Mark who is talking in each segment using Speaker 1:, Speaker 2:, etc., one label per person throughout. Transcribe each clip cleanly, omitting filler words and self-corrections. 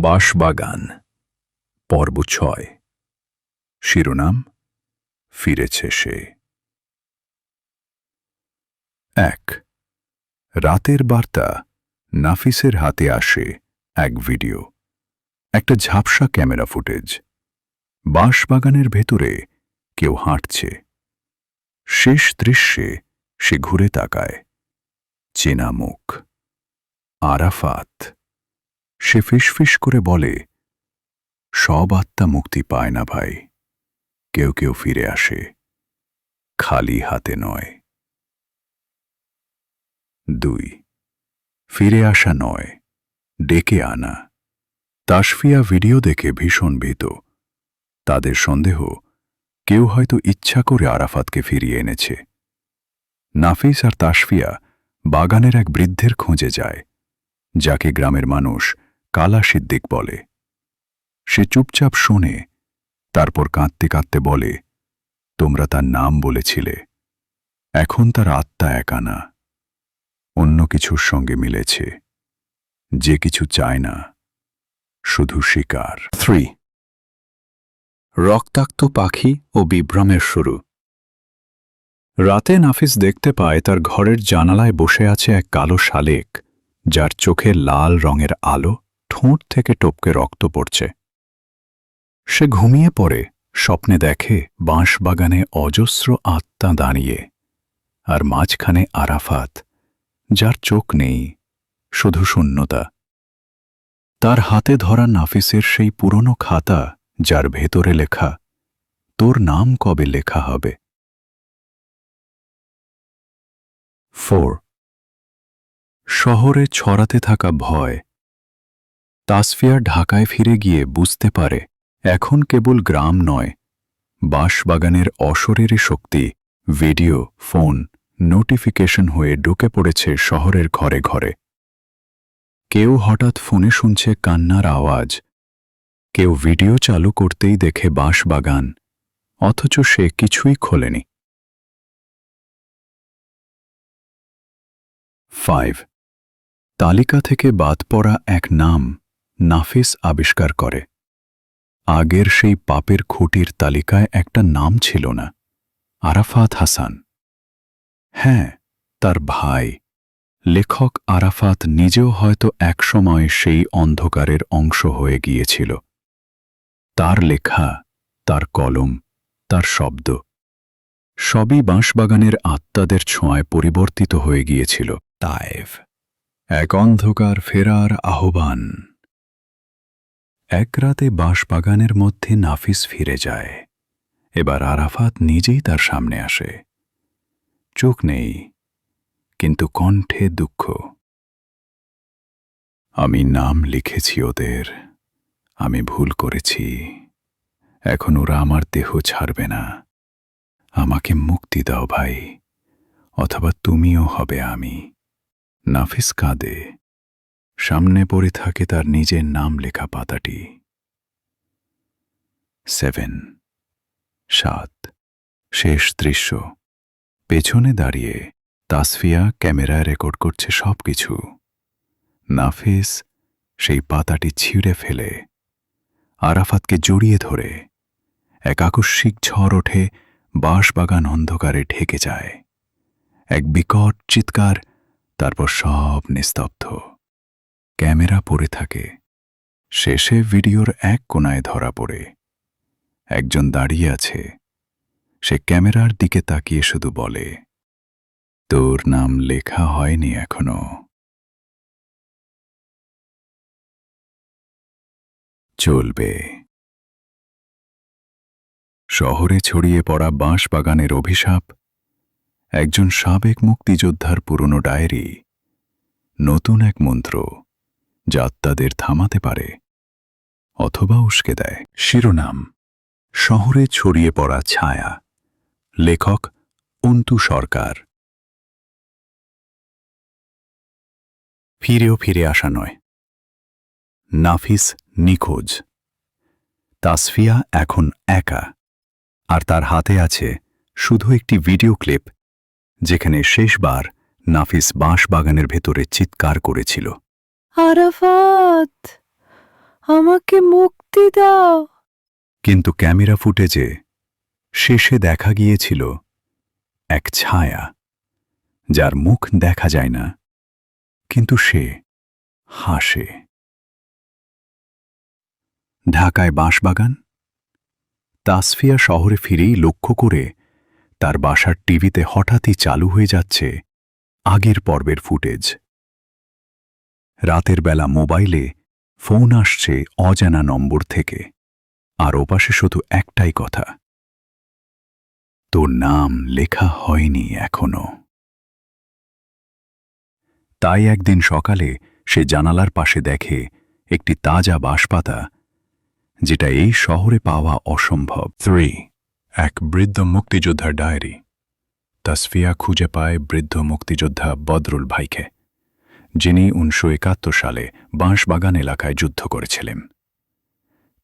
Speaker 1: বাঁশবাগান পর্ব ৬ শিরোনাম ফিরেছে সে। ১ রাতের বার্তা। নাফিসের হাতে আসে এক ভিডিও, একটা ঝাপসা ক্যামেরা ফুটেজ। বাঁশবাগানের ভেতরে কেউ হাঁটছে। শেষ দৃশ্যে সে ঘুরে তাকায়। চেনা মুখ, আরাফাত। সে ফিসফিস করে বলে, সব আত্মা মুক্তি পায় না ভাই, কেউ কেউ ফিরে আসে, খালি হাতে নয়। ২ ফিরে আসা নয়, ডেকে আনা। তাসফিয়া ভিডিও দেখে ভীষণ ভীত। তাদের সন্দেহ, কেউ হয়তো ইচ্ছা করে আরাফাতকে ফিরিয়ে এনেছে। নাফিস আর তাসফিয়া বাগানের এক বৃদ্ধের খোঁজে যায়, যাকে গ্রামের মানুষ কালা সিদ্দিক বলে। সে চুপচাপ শোনে, তারপর কাঁদতে কাঁদতে বলে, তোমরা তার নাম বলেছিলে, এখন তার আত্মা একা না, অন্য কিছুর সঙ্গে মিলেছে, যে কিছু চায় না, শুধু শিকার। 3 রক্তাক্ত পাখি ও বিভ্রমের শুরু। রাতে নাফিস দেখতে পায় তার ঘরের জানালায় বসে আছে এক কালো শালিক, যার চোখে লাল রঙের আলো, ঠোঁট থেকে টপকে রক্ত পড়ছে। সে ঘুমিয়ে পড়ে, স্বপ্নে দেখে বাঁশবাগানে অজস্র আত্মা দাঁড়িয়ে, আর মাঝখানে আরাফাত, যার চোখ নেই, শুধু শূন্যতা। তার হাতে ধরা নাফিসের সেই পুরনো খাতা, যার ভেতরে লেখা, তোর নাম কবে লেখা হবে। 4 শহরে ছড়াতে থাকা ভয়। তাসফিয়া ঢাকায় ফিরে গিয়ে বুঝতে পারে, এখন কেবল গ্রাম নয়, বাঁশবাগানের অশরীরী শক্তি ভিডিও, ফোন, নোটিফিকেশন হয়ে ঢুকে পড়েছে শহরের ঘরে ঘরে। কেউ হঠাৎ ফোনে শুনছে কান্নার আওয়াজ, কেউ ভিডিও চালু করতেই দেখে বাঁশবাগান, অথচ সে কিছুই খোলেনি। 5 তালিকা থেকে বাদ পড়া এক নাম নাফিস আবিষ্কার করে। আগের সেই পাপের খুঁটির তালিকায় একটা নাম ছিল না, আরাফাত হাসান। হ্যাঁ, তার ভাই, লেখক আরাফাত নিজেও হয়তো একসময় সেই অন্ধকারের অংশ হয়ে গিয়েছিল। তার লেখা, তার কলম, তার শব্দ, সবই বাঁশবাগানের আত্মাদের ছোঁয়ায় পরিবর্তিত হয়ে গিয়েছিল। তায়েফ, এক অন্ধকার ফেরার আহ্বান। এক রাতে বাঁশবাগানের মধ্যে নাফিস ফিরে যায়। এবার আরাফাত নিজেই তার সামনে আসে। চোখ নেই, কিন্তু কণ্ঠে দুঃখ। আমি নাম লিখেছি ওদের, আমি ভুল করেছি, এখন ওরা আমার দেহ ছাড়বে না। আমাকে মুক্তি দাও ভাই, অথবা তুমিও হবে আমি। নাফিস কাঁদে, সামনে পড়ে থাকে তার নিজের নাম লেখা পাতাটি। 7 শেষ দৃশ্য। পেছনে দাঁড়িয়ে তাসফিয়া ক্যামেরায় রেকর্ড করছে সবকিছু। নাফিস সেই পাতাটি ছিঁড়ে ফেলে, আরাফাতকে জড়িয়ে ধরে। এক আকস্মিক ঝড় ওঠে, বাঁশবাগান অন্ধকারে ঢেকে যায়। এক বিকট চিৎকার, তারপর সব নিস্তব্ধ। ক্যামেরা পড়ে থাকে। শেষে ভিডিওর এক কোণায় ধরা পড়ে একজন দাঁড়িয়ে আছে। সে ক্যামেরার দিকে তাকিয়ে শুধু বলে, তোর নাম লেখা হয়নি এখনো। চলবে। শহরে ছড়িয়ে পড়া বাঁশবাগানের অভিশাপ, একজন সাবেক মুক্তিযোদ্ধার পুরনো ডায়েরি, নতুন এক মন্ত্র, যা আত্মাদের থামাতে পারে অথবা উস্কে দেয়। শিরোনাম শহরে ছড়িয়ে পড়া ছায়া। লেখক অন্তু সরকার। ফিরেও ফিরে আসা নয়। নাফিস নিখোঁজ। তাসফিয়া এখন একা, আর তার হাতে আছে শুধু একটি ভিডিও ক্লিপ, যেখানে শেষবার নাফিস বাঁশবাগানের ভেতরে চিৎকার করেছিল,
Speaker 2: আরাফাত, আমাকে মুক্তি দাও।
Speaker 1: কিন্তু ক্যামেরা ফুটেজে শেষে দেখা গিয়েছিল এক ছায়া, যার মুখ দেখা যায় না, কিন্তু সে হাসে। ঢাকায় বাঁশবাগান। তাসফিয়া শহরে ফিরেই লক্ষ্য করে তার বাসার টিভিতে হঠাৎই চালু হয়ে যাচ্ছে আগের পর্বের ফুটেজ। রাতের বেলা মোবাইলে ফোন আসছে অজানা নম্বর থেকে, আর ওপাশে শুধু একটাই কথা, তোর নাম লেখা হয়নি এখনো। তাই একদিন সকালে সে জানালার পাশে দেখে একটি তাজা বাঁশপাতা, যেটা এই শহরে পাওয়া অসম্ভব। 3. এক বৃদ্ধ মুক্তিযোদ্ধার ডায়েরি। তাসফিয়া খুঁজে পায় বৃদ্ধ মুক্তিযোদ্ধা বদরুল ভাইকে, যিনি 1971 সালে বাঁশবাগান এলাকায় যুদ্ধ করেছিলেন।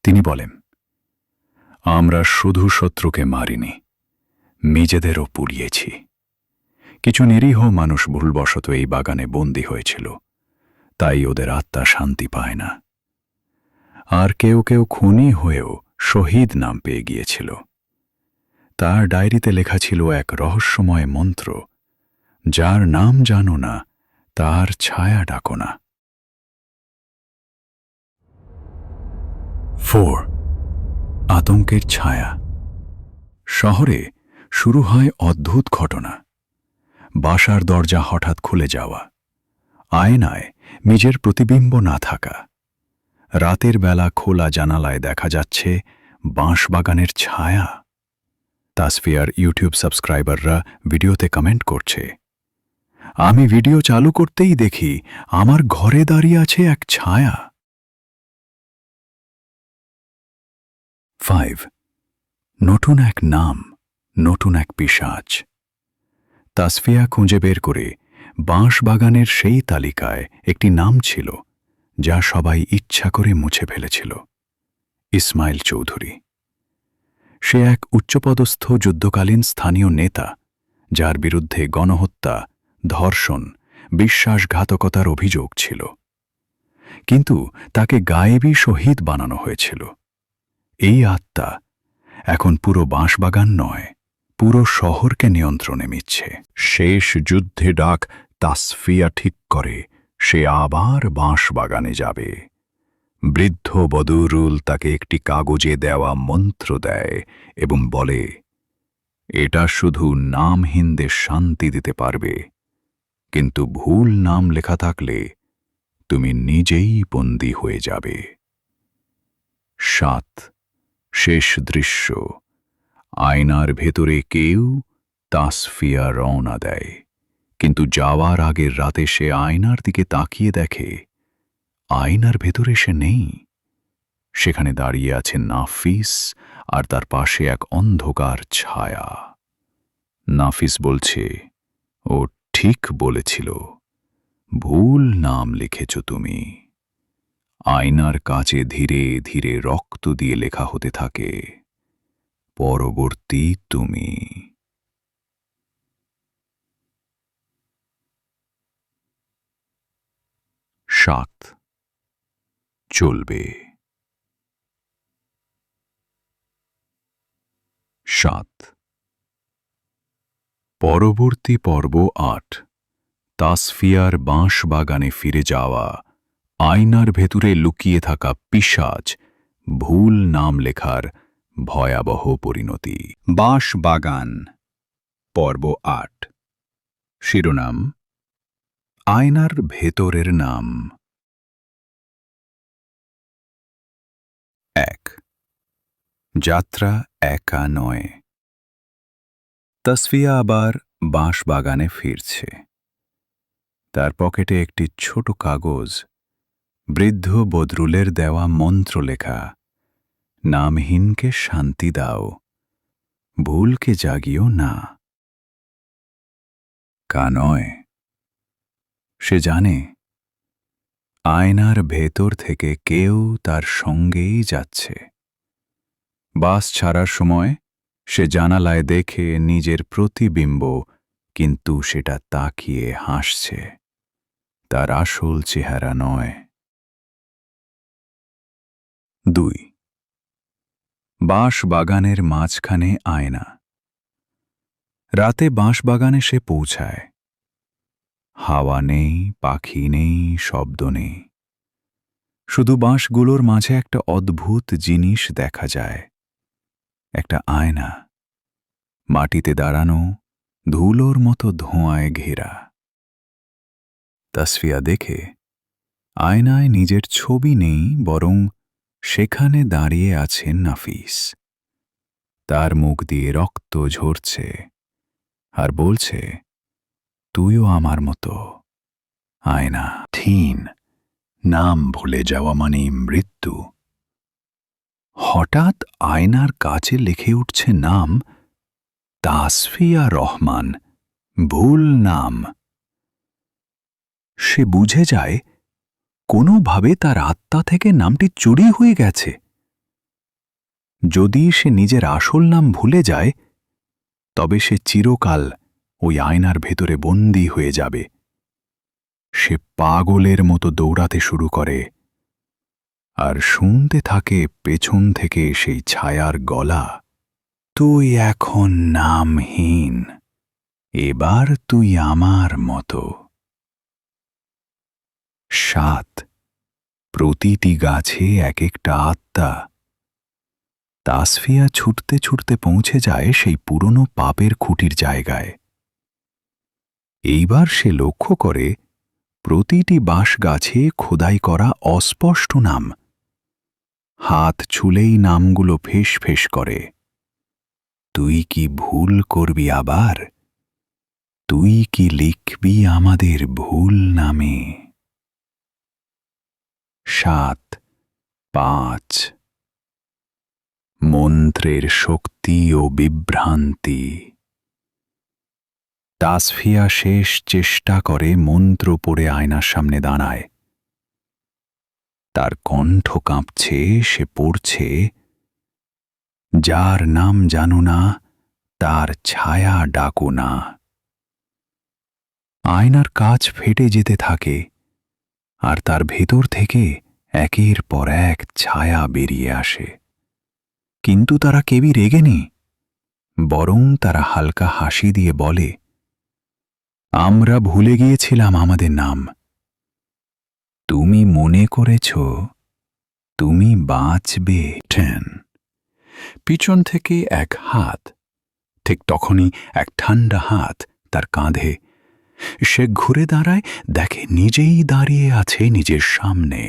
Speaker 1: তিনি বলেন, আমরা শুধু শত্রুকে মারিনি, নিজেদেরও পুড়িয়েছি। কিছু নিরীহ মানুষ ভুলবশত এই বাগানে বন্দী হয়েছিল, তাই ওদের আত্মা শান্তি পায় না। আর কেউ কেউ খুনি হয়েও শহীদ নাম পেয়ে গিয়েছিল। তার ডায়েরিতে লেখা ছিল এক রহস্যময় মন্ত্র, যার নাম জানো না, তার ছায়া ডাকো না। 4. আতঙ্কের ছায়া। শহরে শুরু হয় অদ্ভুত ঘটনা। বাসার দরজা হঠাৎ খুলে যাওয়া, আয়নায় নিজের প্রতিবিম্ব না থাকা, রাতের বেলা খোলা জানালায় দেখা যাচ্ছে বাঁশবাগানের ছায়া। তাসফিয়ার ইউটিউব সাবস্ক্রাইবাররা ভিডিওতে কমেন্ট করছে, আমি ভিডিও চালু করতেই দেখি আমার ঘরে দাঁড়িয়ে আছে এক ছায়া। 5. নতুন এক নাম, নতুন এক পিশাচ। তাসফিয়া খুঁজে বের করে বাঁশবাগানের সেই তালিকায় একটি নাম ছিল, যা সবাই ইচ্ছা করে মুছে ফেলেছিল। ইসমাইল চৌধুরী। সে এক উচ্চপদস্থ যুদ্ধকালীন স্থানীয় নেতা, যার বিরুদ্ধে গণহত্যা, ধর্ষণ, বিশ্বাসঘাতকতার অভিযোগ ছিল। কিন্তু তাকে গায়েবী শহীদ বানানো হয়েছিল। এই আত্মা এখন পুরো বাঁশবাগান নয়, পুরো শহরকে নিয়ন্ত্রণে নিচ্ছে। শেষ যুদ্ধে ডাক তাসফিয়া ঠিক করে সে আবার বাঁশবাগানে যাবে। বৃদ্ধ বদরুল তাকে একটি কাগজে দেওয়া মন্ত্র দেয় এবং বলে, এটা শুধু নামহীনদের শান্তি দিতে পারবে, কিন্তু ভুল নাম লেখা থাকলে তুমি নিজেই বন্দী হয়ে যাবে। 7. শেষ দৃশ্য। আয়নার ভেতরে কেউ তাসফিয়া রওনা দেয়, কিন্তু যাওয়ার আগের রাতে সে আয়নার দিকে তাকিয়ে দেখে আয়নার ভেতরে সে নেই। সেখানে দাঁড়িয়ে আছে নাফিস, আর তার পাশে এক অন্ধকার ছায়া। নাফিস বলছে, ও ঠিক বলেছিল, ভুল নাম লিখেছ তুমি। আয়নার কাছে ধীরে ধীরে রক্ত দিয়ে লেখা হতে থাকে, পরবর্তী তুমি। 7. চলবে। 7. পরবর্তী পর্ব 8। তাসফিয়ার বাঁশবাগানে ফিরে যাওয়া, আয়নার ভেতরে লুকিয়ে থাকা পিশাচ, ভুল নাম লেখার ভয়াবহ পরিণতি। বাঁশবাগান পর্ব 8। শিরোনাম, আয়নার ভেতরের নাম। 1. যাত্রা একা নয়। তাসফিয়া আবার বাঁশবাগানে ফিরছে। তার পকেটে একটি ছোট কাগজ, বৃদ্ধ বদরুলের দেওয়া মন্ত্র লেখা, নামহীনকে শান্তি দাও, ভুলকে জাগিও না। কা নয়। সে জানে আয়নার ভেতর থেকে কেউ তার সঙ্গেই যাচ্ছে। বাস ছাড়ার সময় সে জানালায় দেখে নিজের প্রতিবিম্ব, কিন্তু সেটা তাকিয়ে হাসছে, তার আসল চেহারা নয়। 2 বাঁশ বাগানের মাঝখানে আয়না। রাতে বাঁশ বাগানে সে পৌঁছায়। হাওয়া নেই, পাখি নেই, শব্দ নেই, শুধু বাঁশগুলোর মাঝে একটা অদ্ভুত জিনিস দেখা যায়। একটা আয়না, মাটিতে দাঁড়ানো, ধুলোর মতো ধোঁয়ায় ঘেরা। তাসফিয়া দেখে আয়নায় নিজের ছবি নেই, বরং সেখানে দাঁড়িয়ে আছেন নাফিস। তার মুখ দিয়ে রক্ত ঝরছে আর বলছে, তুইও আমার মতো। আয়না ঠিন, নাম ভুলে যাওয়া মানে মৃত্যু। হঠাৎ আয়নার কাছে লিখে উঠছে নাম তাসফিয়া রহমান, ভুল নাম। সে বুঝে যায় কোনোভাবে তার আত্মা থেকে নামটি চুরি হয়ে গেছে। যদি সে নিজের আসল নাম ভুলে যায়, তবে সে চিরকাল ওই আয়নার ভেতরে বন্দী হয়ে যাবে। সে পাগলের মতো দৌড়াতে শুরু করে আর শুনতে থাকে পেছন থেকে সেই ছায়ার গলা, তুই এখন নামহীন, এবার তুই আমার মতো। 7 প্রতিটি গাছে এক একটা আত্মা। তাসফিয়া ছুটতে ছুটতে পৌঁছে যায় সেই পুরনো পাপের খুঁটির জায়গায়। এইবার সে লক্ষ্য করে প্রতিটি বাঁশ গাছে খোদাই করা অস্পষ্ট নাম। হাত ছুলেই নামগুলো ফেস ফেস করে। তুই কি ভুল করবি আবার? তুই কি লিখবি আমাদের ভুল নামে? 7, 5 মন্ত্রের শক্তি ও বিভ্রান্তি। তাসফিয়া শেষ চেষ্টা করে মন্ত্র পড়ে আয়নার সামনে দাঁড়ায়। তার কণ্ঠ কাঁপছে, সে পড়ছে, যার নাম জানো না তার ছায়া ডাকো না। আয়নার কাঁচ ফেটে যেতে থাকে আর তার ভেতর থেকে একের পর এক ছায়া বেরিয়ে আসে। কিন্তু তারা কেবই রেগেনি, বরং তারা হালকা হাসি দিয়ে বলে, আমরা ভুলে গিয়েছিলাম আমাদের নাম। তুমি মনে করেছ তুমি বাঁচবে। 10 পিছন থেকে এক হাত, ঠিক তখনই এক ঠান্ডা হাত তার কাঁধে। সে ঘুরে দাঁড়ায়, দেখে নিজেই দাঁড়িয়ে আছে নিজের সামনে,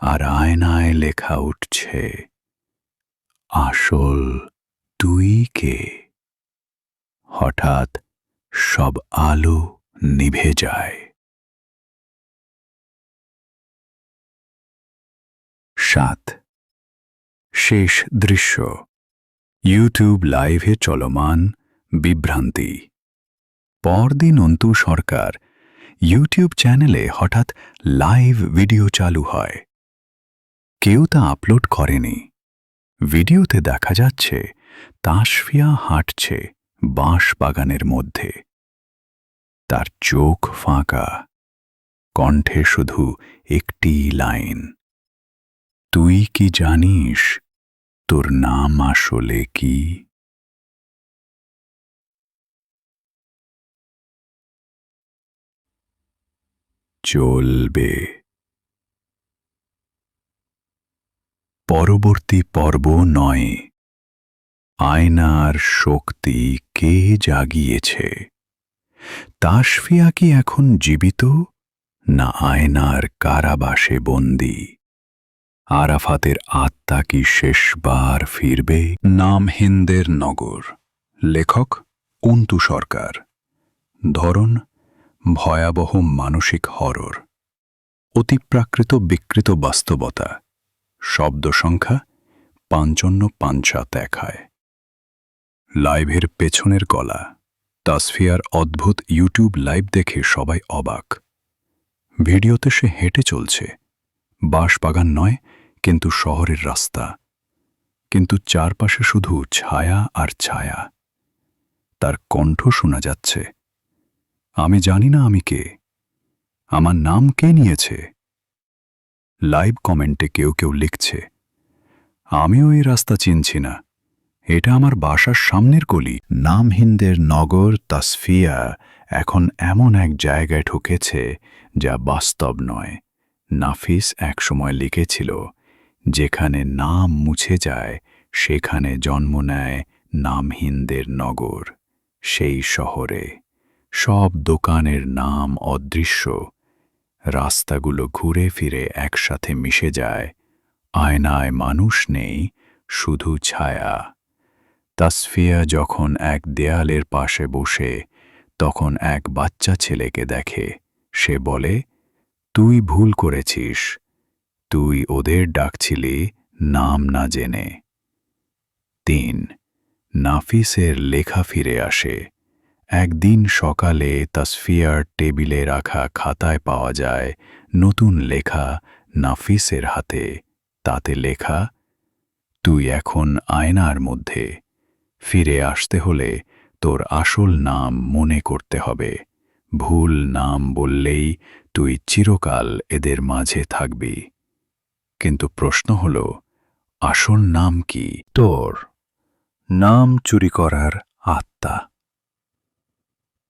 Speaker 1: আর আয়নায় লেখা উঠছে, আসল তুই কে? হঠাৎ সব আলো নিভে যায়। 7 শেষ দৃশ্য, ইউটিউব লাইভে চলমান বিভ্রান্তি। পরদিন অন্তু সরকার ইউটিউব চ্যানেলে হঠাৎ লাইভ ভিডিও চালু হয়। কেউ তা আপলোড করেনি। ভিডিওতে দেখা যাচ্ছে তাসফিয়া হাঁটছে বাঁশ বাগানের মধ্যে। তার চোখ ফাঁকা, কণ্ঠে শুধু একটি লাইন, তুই কি জানিস তোর নাম আসলে কি? চলবে। পরবর্তী পর্ব 9, আয়নার শক্তি কে জাগিয়েছে? তাসফিয়া কি এখন জীবিত, না আয়নার কারাবাসে বন্দী? আরাফাতের আত্মা কি শেষবার ফিরবে? নামহীনদের নগর। লেখক অন্তু সরকার। ধরন ভয়াবহ মানসিক হরর। অতিপ্রাকৃত বিকৃত বাস্তবতা। শব্দ সংখ্যা 5557 দেখায়। লাইভের পেছনের গলা। তাসফিয়ার অদ্ভুত ইউটিউব লাইভ দেখে সবাই অবাক। ভিডিওতে সে হেঁটে চলছে, বাঁশবাগান নয় কিন্তু শহরের রাস্তা, কিন্তু চারপাশে শুধু ছায়া আর ছায়া। তার কণ্ঠ শোনা যাচ্ছে, আমি জানি না আমি কে, আমার নাম কে নিয়েছে? লাইভ কমেন্টে কেউ কেউ লিখছে, আমিও এই রাস্তা চিনছি না। এটা আমার বাসার সামনের গলি। নামহীনদের নগর তাসফিয়া এখন এমন এক জায়গায় ঢুকেছে যা বাস্তব নয়। নাফিস একসময় লিখেছিল, যেখানে নাম মুছে যায় সেখানে জন্ম নেয় নামহীনদের নগর। সেই শহরে সব দোকানের নাম অদৃশ্য, রাস্তাগুলো ঘুরে ফিরে একসাথে মিশে যায়, আয়নায় মানুষ নেই, শুধু ছায়া। তাসফিয়া যখন এক দেয়ালের পাশে বসে তখন এক বাচ্চা ছেলেকে দেখে। সে বলে, তুই ভুল করেছিস, তুই ওদের ডাকছিলি নাম না জেনে। 3. নাফিসের লেখা ফিরে আসে। একদিন সকালে তাসফিয়ার টেবিলে রাখা খাতায় পাওয়া যায় নতুন লেখা নাফিসের হাতে। তাতে লেখা, তুই এখন আয়নার মধ্যে। ফিরে আসতে হলে তোর আসল নাম মনে করতে হবে। ভুল নাম বললেই তুই চিরকাল এদের মাঝে থাকবি। কিন্তু প্রশ্ন হল, আসল নাম কি? তোর নাম চুরি করার আত্মা।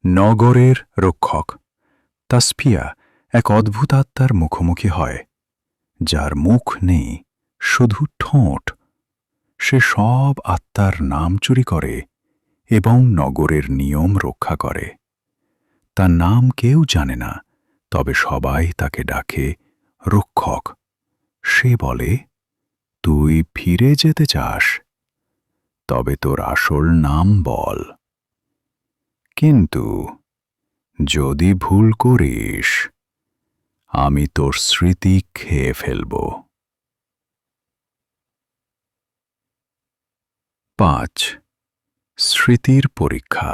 Speaker 1: নগরের রক্ষক তাসফিয়া এক অদ্ভুত আত্মার মুখোমুখি হয়, যার মুখ নেই, শুধু ঠোঁট। সে সব আত্মার নাম চুরি করে এবং নগরের নিয়ম রক্ষা করে। তার নাম কেউ জানে না, তবে সবাই তাকে ডাকে রক্ষক। সে বলে, তুই ফিরে যেতে চাস? তবে তোর আসল নাম বল। কিন্তু যদি ভুল করিস, আমি তোর স্মৃতি খেয়ে ফেলব। 5. স্মৃতির পরীক্ষা।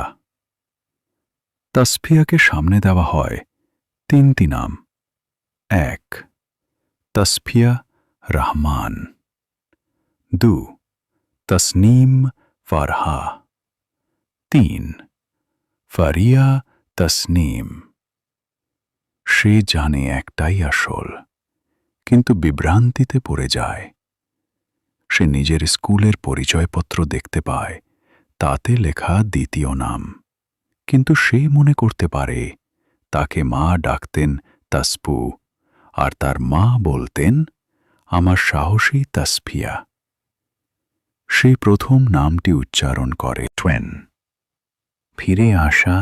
Speaker 1: তাসফিয়াকে সামনে দেওয়া হয় 3টি নাম। 1. তাসফিয়া রহমান। 2. তসনিম ফারহা। 3. ফারিয়া তসনিম। সে জানে একটাই আসল, কিন্তু বিভ্রান্তিতে পড়ে যায়। সে নিজের স্কুলের পরিচয়পত্র দেখতে পায়, তাতে লেখা দ্বিতীয় নাম। কিন্তু সে মনে করতে পারে তাকে মা ডাকতেন তাসপু, আর তার মা বলতেন, আমার সাহসী তাসফিয়া। সেই প্রথম নামটি উচ্চারণ করে টুয়েন। ফিরে আসা,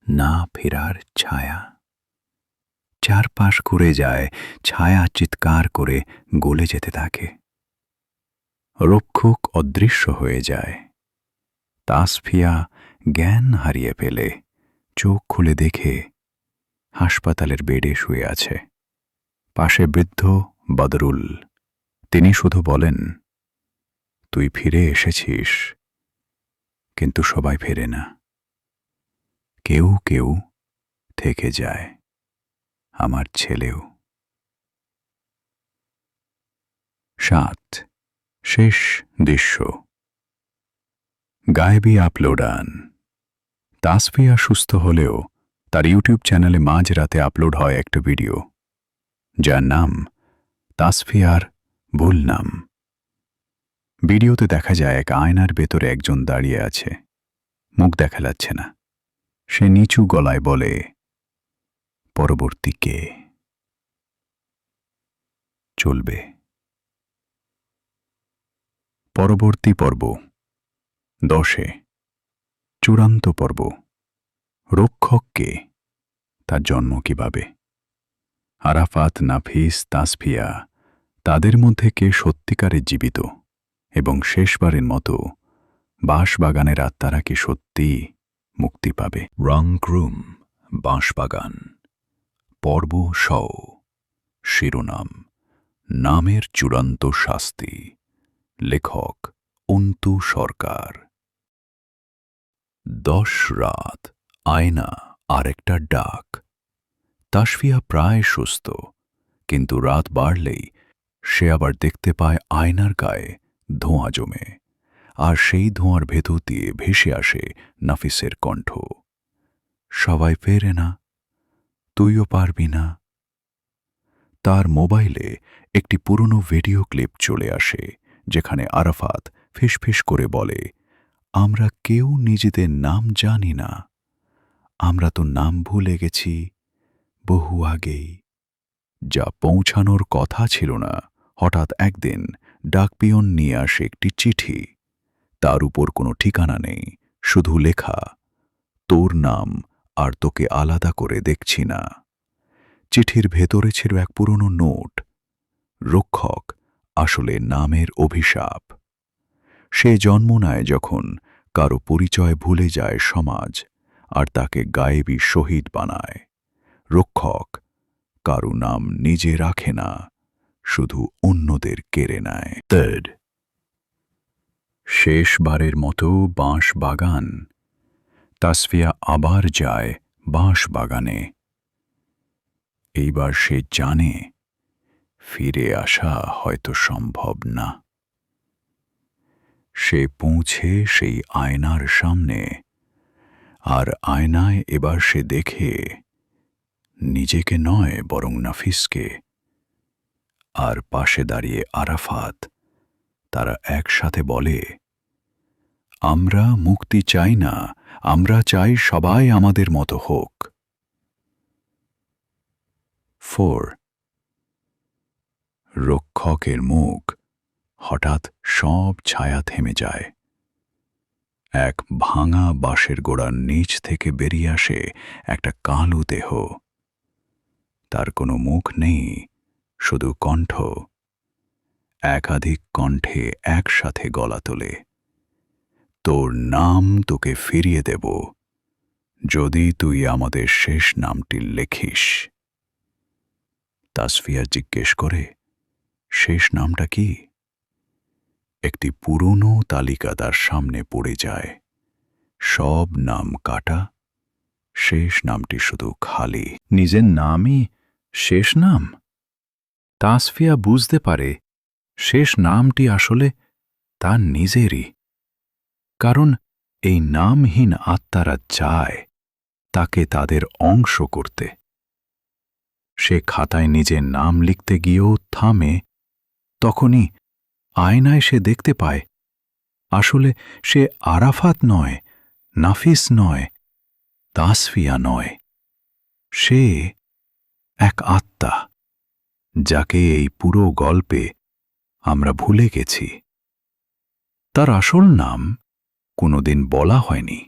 Speaker 1: না ফেরার ছায়া। চারপাশ ঘুরে যায়, ছায়া চিৎকার করে গলে যেতে থাকে। রক্ষক অদৃশ্য হয়ে যায়। তাসফিয়া জ্ঞান হারিয়ে ফেলে। চোখ খুলে দেখে হাসপাতালের বেডে শুয়ে আছে। পাশে বৃদ্ধ বদরুল। তিনি শুধু বলেন, তুই ফিরে এসেছিস, কিন্তু সবাই ফেরে না। কেউ কেউ থেকে যায়, আমার ছেলেও। 7. শেষ দৃশ্য। গায়েবী আপলোডান। তাসফিয়া সুস্থ হলেও তার ইউটিউব চ্যানেলে মাঝরাতে আপলোড হয় একটা ভিডিও, যার নাম তাসফিয়ার ভুল নাম। ভিডিওতে দেখা যায় এক আয়নার ভেতরে একজন দাঁড়িয়ে আছে, মুখ দেখা যাচ্ছে না। সে নিচু গলায় বলে, পরবর্তী কে? চলবে। পরবর্তী পর্ব 10। চূড়ান্ত পর্ব। রক্ষক কে? তার জন্ম কিভাবে? আরাফাত, নাফিস, তাসফিয়া, তাদের মধ্যে কে সত্যিকারে জীবিত? এবং শেষবারের মতো বাঁশবাগানের আত্মারা কি সত্যি মুক্তি পাবে? রংক্রুম বাঁশবাগান, পর্ব সও। শিরোনাম, নামের চূড়ান্ত শাস্তি। লেখক অন্তু সরকার। 10 রাত। আয়না আর একটা ডাক। তাসফিয়া প্রায় সুস্থ, কিন্তু রাত বাড়লেই সে আবার দেখতে পায় আয়নার গায়ে ধোঁয়া জমে, আর সেই ধোঁয়ার ভেতর দিয়ে ভেসে আসে নাফিসের কণ্ঠ। সবাই ফেরে না, তুইও পারবি না। তার মোবাইলে একটি পুরনো ভিডিও ক্লিপ চলে আসে, যেখানে আরাফাত ফিসফিস করে বলে, আমরা কেউ নিজেদের নাম জানি না, আমরা তো নাম ভুলে গেছি বহু আগেই। যা পৌঁছানোর কথা ছিল না, হঠাৎ একদিন ডাকপিয়ন নিয়ে আসে একটি চিঠি। তার উপর কোনো ঠিকানা নেই, শুধু লেখা, তোর নাম আর তোকে আলাদা করে দেখছি না। চিঠির ভেতরে ছিল এক পুরনো নোট। রক্ষক আসলে নামের অভিশাপ। সে জন্ম নেয় যখন কারো পরিচয় ভুলে যায় সমাজ, আর তাকে গায়েবী শহীদ বানায়। রক্ষক কারো নাম নিজে রাখে না, শুধু অন্যদের কেড়ে নেয়। থার্ড, শেষবারের মতো বাঁশ বাগান। তাসফিয়া আবার যায় বাঁশ বাগানে। এইবার সে জানে ফিরে আসা হয়তো সম্ভব না। সে পৌঁছে সেই আয়নার সামনে, আর আয়নায় এবার সে দেখে নিজেকে নয় বরং নাফিসকে। আর পাশে দাঁড়িয়ে আরাফাত। তারা একসাথে বলে, আমরা মুক্তি চাই না, আমরা চাই সবাই আমাদের মতো হোক। 4. রক্ষকের মুখ। হঠাৎ সব ছায়া থেমে যায়। এক ভাঙা বাঁশের গোড়ার নিচ থেকে বেরিয়ে আসে একটা কালো দেহ। তার কোনো মুখ নেই, শুধু কণ্ঠ। একাধিক কণ্ঠে একসাথে গলা তোলে, তোর নাম তোকে ফিরিয়ে দেব, যদি তুই আমাদের শেষ নামটি লেখিস। তাসফিয়া জিজ্ঞেস করে, শেষ নামটা কি? একটি পুরনো তালিকা তার সামনে পড়ে যায়। সব নাম কাটা, শেষ নামটি শুধু খালি। নিজের নামই শেষ নাম? তাসফিয়া বুঝতে পারে শেষ নামটি আসলে তার নিজেরই। কারণ এই নামহীন আত্মারা চায় তাকে তাদের অংশ করতে। সে খাতায় নিজের নাম লিখতে গিয়েও থামে। তখনই আয়নায় সে দেখতে পায় আসলে সে আরাফাত নয়, নাফিস নয়, তাসফিয়া নয়। সে এক আত্মা, যাকে এই পুরো গল্পে আমরা ভুলে গেছি। তার আসল নাম কোনোদিন বলা হয়নি।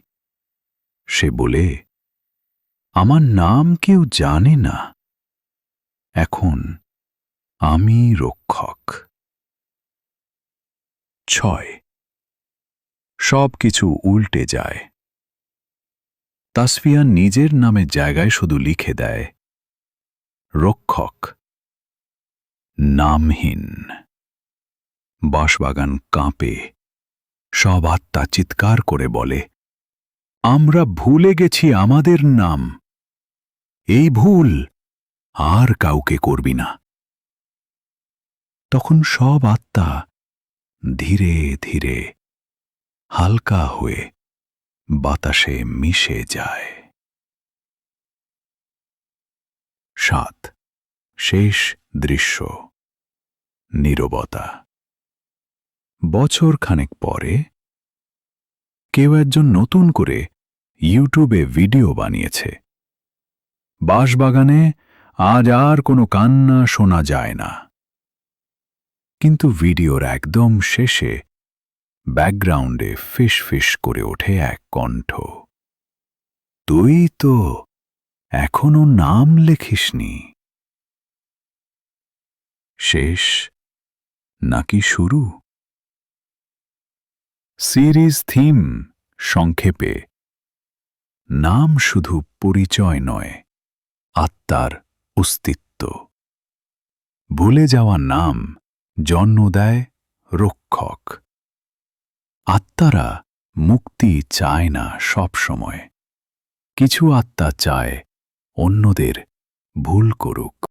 Speaker 1: সে বলে, আমার নাম কেউ জানে না, এখন আমি রক্ষক। 6. সব কিছু উল্টে যায়। তাসফিয়া নিজের নামের জায়গায় শুধু লিখে দেয় রক্ষক। নামহীন। বাঁশবাগান কাঁপে। সব আত্মা চিৎকার করে বলে, আমরা ভুলে গেছি আমাদের নাম। এই ভুল আর কাউকে করবি না। তখন সব আত্মা ধীরে ধীরে হালকা হয়ে বাতাসে মিশে যায়। 7. শেষ দৃশ্য। নীরবতা। বছর খানেক পরে কেউ একজন নতুন করে ইউটিউবে ভিডিও বানিয়েছে। বাঁশবাগানে আজ আর কোনো কান্না শোনা যায় না। কিন্তু ভিডিওর একদম শেষে ব্যাকগ্রাউন্ডে ফিসফিস করে ওঠে এক কণ্ঠ, তুই তো এখনো নাম লেখিসনি। শেষ নাকি শুরু? সিরিজ থিম সংক্ষেপে, নাম শুধু পরিচয় নয়, আত্মার অস্তিত্ব। ভুলে যাওয়া নাম জন্ম দেয় রক্ষক। আত্মারা মুক্তি চায় না সব সময়। কিছু আত্মা চায় অন্যদের ভুল করুক।